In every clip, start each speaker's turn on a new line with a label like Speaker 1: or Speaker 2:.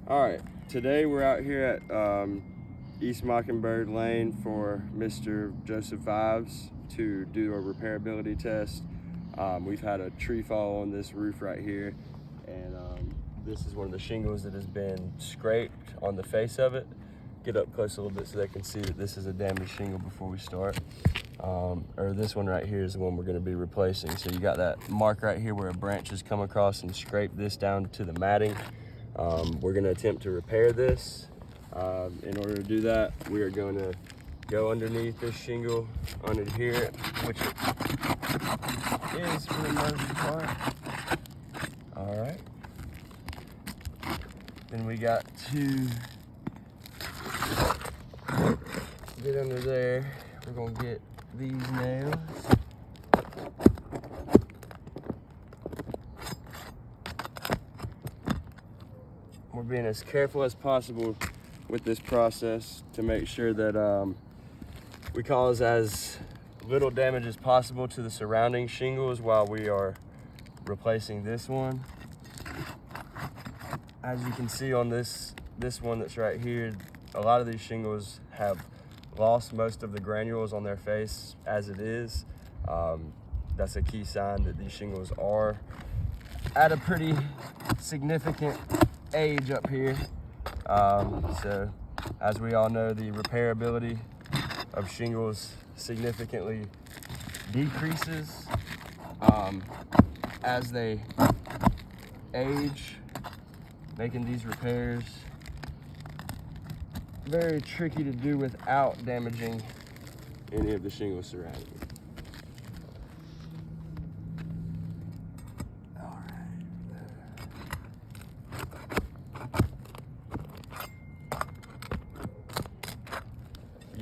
Speaker 1: All right, today we're out here at East Mockingbird Lane for Mr. Joseph Vives to do a repairability test. We've had a tree fall on this roof right here, and this is one of the shingles that has been scraped on the face of it. Get up close a little bit so they can see that this is a damaged shingle before we start. Or this one right here is the one we're going to be replacing. So you got that mark right here where a branch has come across and scraped this down to the matting. We're going to attempt to repair this. In order to do that, we are going to go underneath this shingle under here, which it is for the most part. All right. Then we got to get under there. We're going to get these nails. We're being as careful as possible with this process to make sure that we cause as little damage as possible to the surrounding shingles while we are replacing this one. As you can see on this one that's right here, a lot of these shingles have lost most of the granules on their face as it is. That's a key sign that these shingles are at a pretty significant age up here. So as we all know, the repairability of shingles significantly decreases as they age, making these repairs very tricky to do without damaging any of the shingles surrounding it.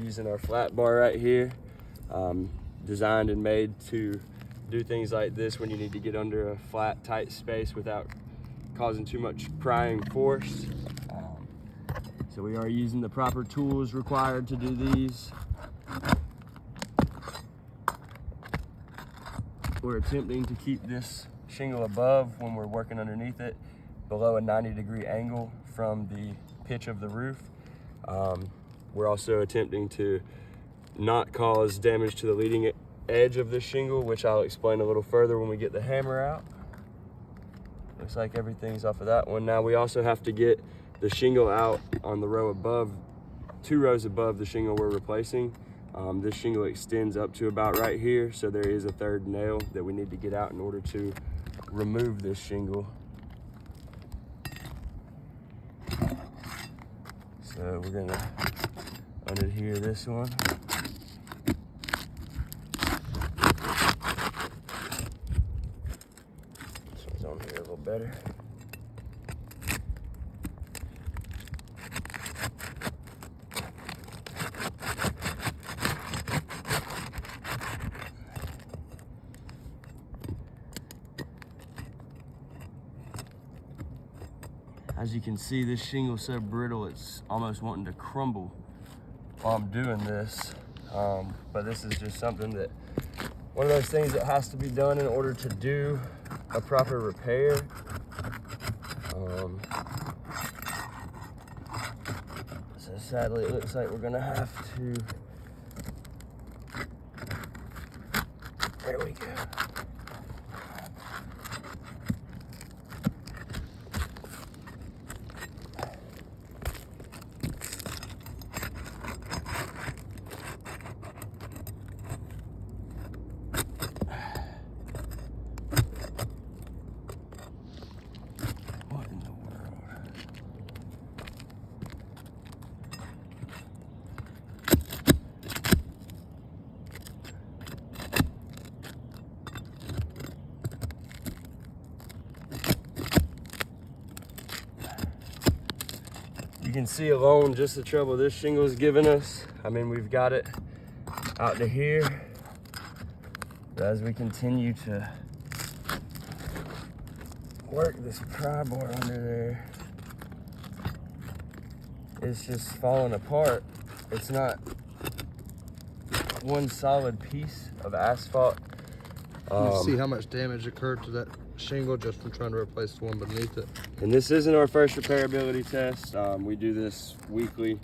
Speaker 1: Using our flat bar right here, designed and made to do things like this when you need to get under a flat, tight space without causing too much prying force. So we are using the proper tools required to do these. We're attempting to keep this shingle above when we're working underneath it, below a 90-degree angle from the pitch of the roof. We're also attempting to not cause damage to the leading edge of this shingle, which I'll explain a little further when we get the hammer out. Looks like everything's off of that one. Now we also have to get the shingle out on the row above, 2 rows above the shingle we're replacing. This shingle extends up to about right here, so there is a 3rd nail that we need to get out in order to remove this shingle. So we're gonna unadhere this one. This one's on here a little better. As you can see, this shingle's so brittle, it's almost wanting to crumble while I'm doing this. But this is just something that, one of those things that has to be done in order to do a proper repair. So sadly, it looks like we're gonna have to, there we go. You can see alone just the trouble this shingle is giving us. I mean, we've got it out to here. But as we continue to work this pry bar under there, it's just falling apart. It's not one solid piece of asphalt.
Speaker 2: You see how much damage occurred to that shingle just from trying to replace the one beneath it.
Speaker 1: And this isn't our first repairability test. We do this weekly.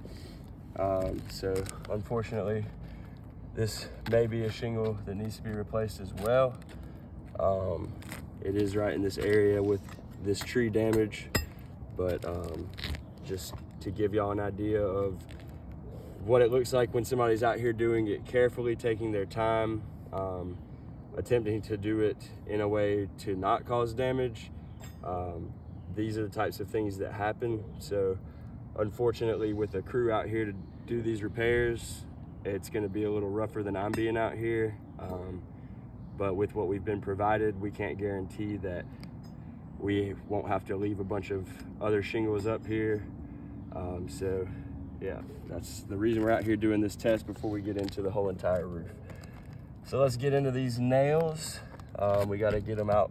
Speaker 1: So unfortunately, this may be a shingle that needs to be replaced as well. It is right in this area with this tree damage, but just to give y'all an idea of what it looks like when somebody's out here doing it carefully, taking their time, attempting to do it in a way to not cause damage. These are the types of things that happen. So unfortunately, with a crew out here to do these repairs, it's going to be a little rougher than I'm being out here. But with what we've been provided, we can't guarantee that we won't have to leave a bunch of other shingles up here. So yeah, that's the reason we're out here doing this test before we get into the whole entire roof. So let's get into these nails. We got to get them out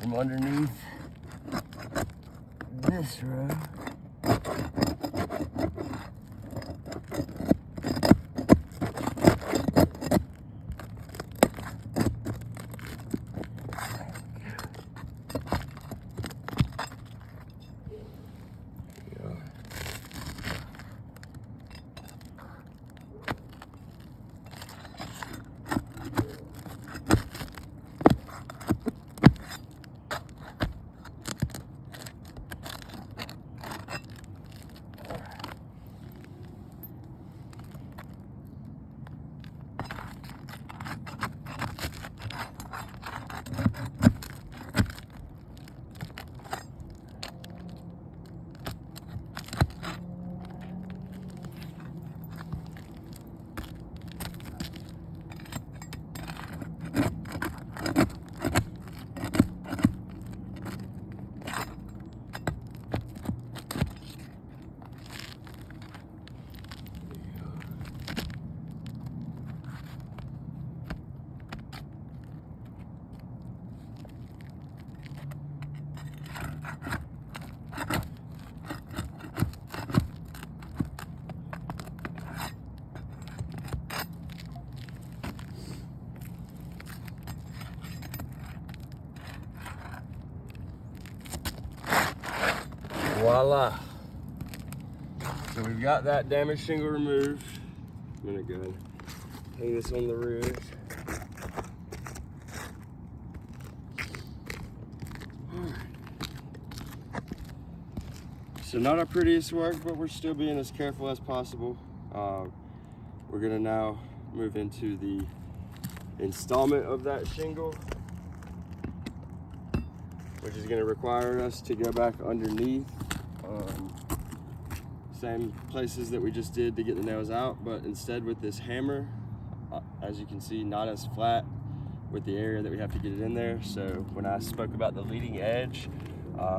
Speaker 1: from underneath this row. Voila. So we've got that damaged shingle removed. I'm gonna go ahead and hang this on the roof. So not our prettiest work, but we're still being as careful as possible. We're gonna now move into the installment of that shingle, which is gonna require us to go back underneath. Same places that we just did to get the nails out, but instead with this hammer, as you can see, not as flat with the area that we have to get it in there. So when I spoke about the leading edge,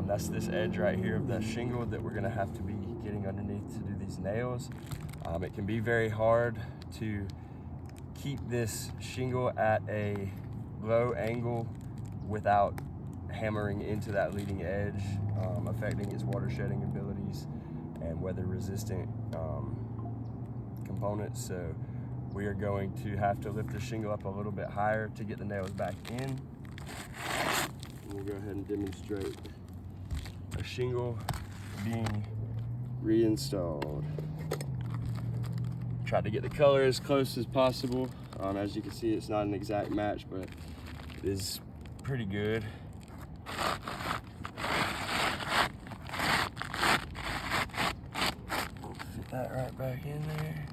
Speaker 1: that's this edge right here of the shingle that we're gonna have to be getting underneath to do these nails. It can be very hard to keep this shingle at a low angle without hammering into that leading edge, affecting its water shedding abilities and weather resistant components. So we are going to have to lift the shingle up a little bit higher to get the nails back in. We'll go ahead and demonstrate a shingle being reinstalled. Tried to get the color as close as possible. As you can see, it's not an exact match, but it is pretty good. Fit that right back in there.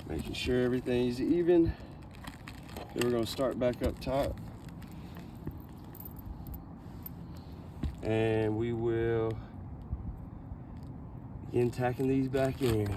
Speaker 1: Making sure everything's even. Then we're going to start back up top. And we will begin tacking these back in.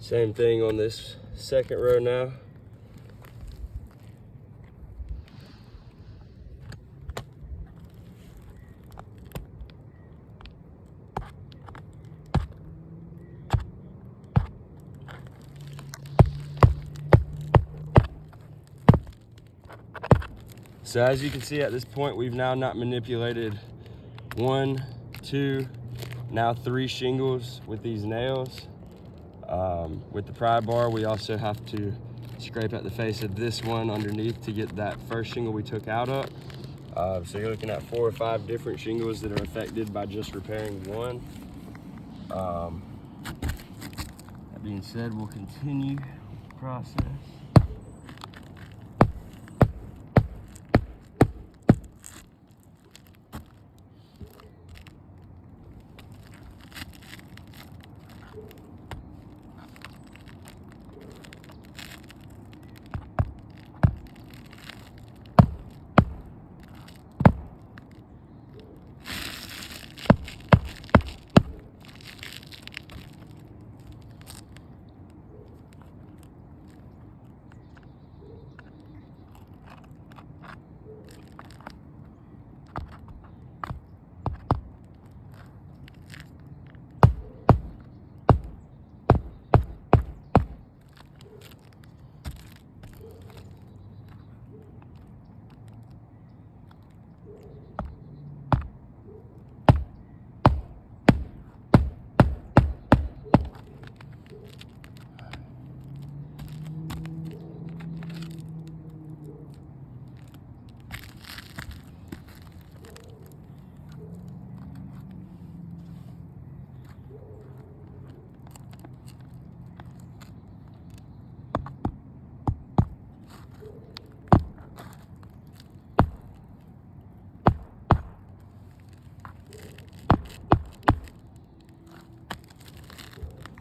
Speaker 1: Same thing on this second row now. So as you can see at this point, we've now not manipulated 1, 2, now 3 shingles with these nails. With the pry bar, we also have to scrape at the face of this one underneath to get that first shingle we took out of. So you're looking at 4 or 5 different shingles that are affected by just repairing one. That being said, we'll continue the process.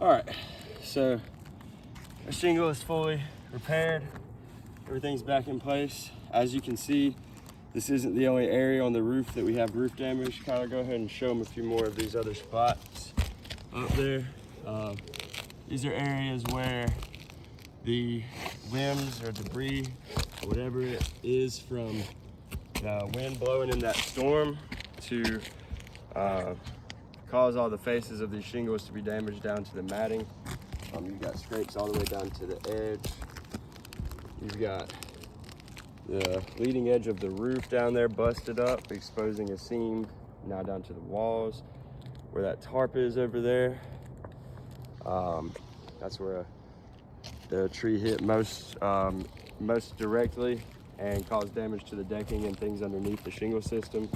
Speaker 1: All right, so our shingle is fully repaired. Everything's back in place. As you can see, this isn't the only area on the roof that we have roof damage. Kyler, go ahead and show them a few more of these other spots up there. These are areas where the limbs or debris, or whatever it is from the wind blowing in that storm to cause all the faces of these shingles to be damaged down to the matting. You've got scrapes all the way down to the edge. You've got the leading edge of the roof down there busted up, exposing a seam now down to the walls. Where that tarp is over there, that's where the tree hit most directly and caused damage to the decking and things underneath the shingle system.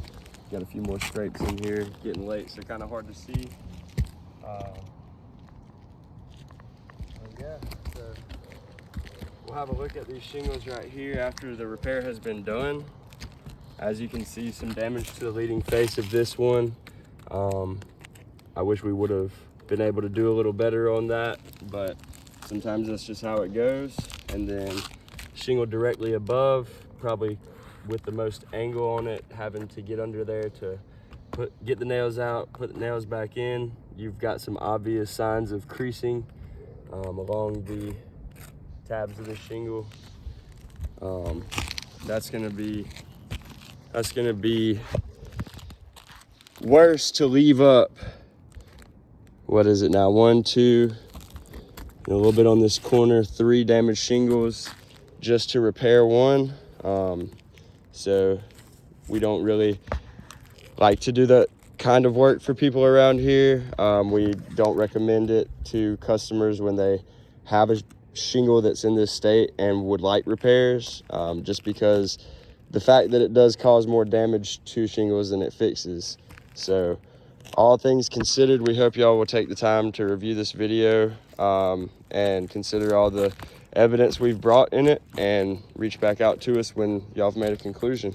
Speaker 1: Got a few more scrapes in here, getting late, so kind of hard to see. Yeah, so we'll have a look at these shingles right here after the repair has been done. As you can see, some damage to the leading face of this one. I wish we would have been able to do a little better on that, but sometimes that's just how it goes. And then shingle directly above, probably with the most angle on it, having to get under there to get the nails out, put the nails back in. You've got some obvious signs of creasing along the tabs of the shingle. That's gonna be worse to leave up. What is it now? 1, 2, and a little bit on this corner, 3 damaged shingles just to repair one. So we don't really like to do that kind of work for people around here. We don't recommend it to customers when they have a shingle that's in this state and would like repairs, just because the fact that it does cause more damage to shingles than it fixes. So all things considered, we hope y'all will take the time to review this video and consider all the evidence we've brought in it and reach back out to us when y'all have made a conclusion.